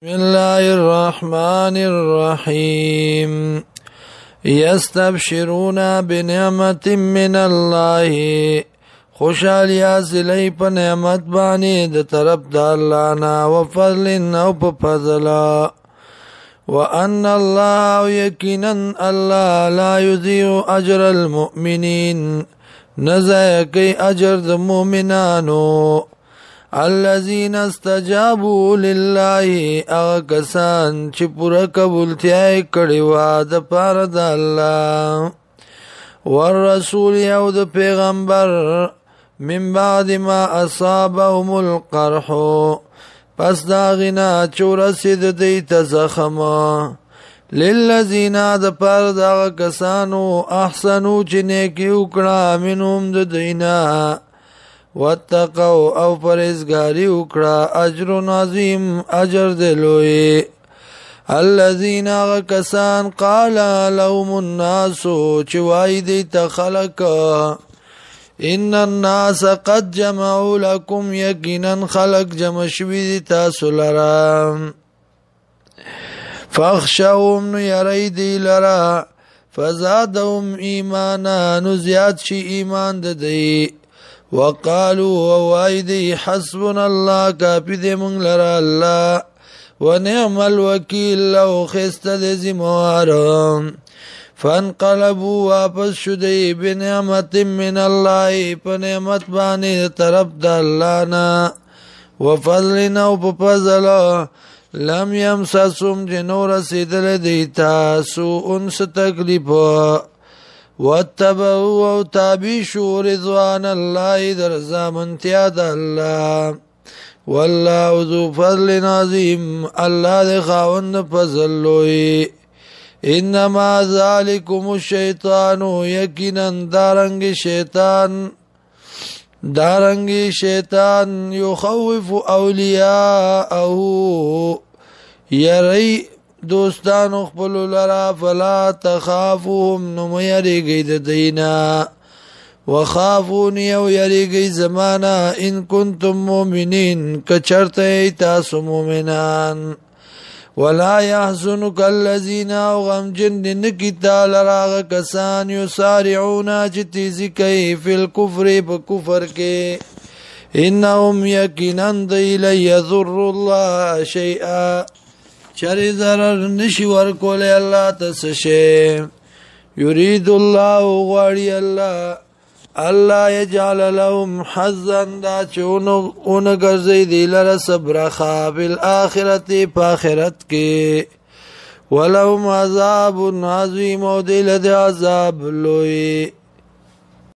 بسم الله الرحمن الرحيم يستبشرون بنعمة من الله خوشحالی حاصلی په نعمت باندې د طرف د الله نه او فضل او په فضل وان الله یقینا الله لا یضيع اجر المؤمنین نزا کوي اجر د مؤمنانو الذين استجابوا لله اغکسان چې پورا قبولتیا کړي وا د پاره د الله والرسول او د پیغمبر من بعد ما اصابهم القرح پس دا غنا چورسید دیت زخم للذین د پاره د کسانو احسنو چې نیکی وکړه منهم د دینا واتقوا او پرهیزګاری وکړه اجر عظیم اجر دلوی الذين کسان قال لهم الناس چې وای دی ته خلق ان الناس قد جمعوا لكم یقینا خلق جمع شوی دی تاسو لرا فاخشوهم یریدی لرا فزادهم ایمانا نزیاد شي ایمان ددی وقالوا ووايدي حسبنا الله كافي دي من لرا الله ونعم الوكيل لو خست دي زموارم فانقلبوا واپس شدي بنعمت من الله پنعمت باني طرف دا الله نا وفضلنا وپفضل لم يمسسهم جنور سيدل ديتا سوء ستكلفا واتبعوا او تابعوا رضوان الله در زامنتیا د الله والله ذو فضل عظیم الله د خاوند فضل لوی انما ذالکم الشیطان یقینا دارنګ شیطان یخوف اولیاءه یری دوستانو خپل لرا فلا تخافوهم نو یریږي د دینا وخافونی او یریږي زمانہ ان کنتم مؤمنین کچرته تاسو مؤمنان ولا يحزنك الذين غمجن نکتا لراغ کسان یسارعون جتیزی کوي فی الكفر بکفر کې انهم یقینا لا یضر الله شیئا چری ضرر نشي ورکول الله تسشه یرید الله غواړي الله یجعل لهم حظا دا چونو ګرځي دی لره صبر خابل اخرت په اخرت کې ولهم عذاب عظیم او دل د عذاب لوی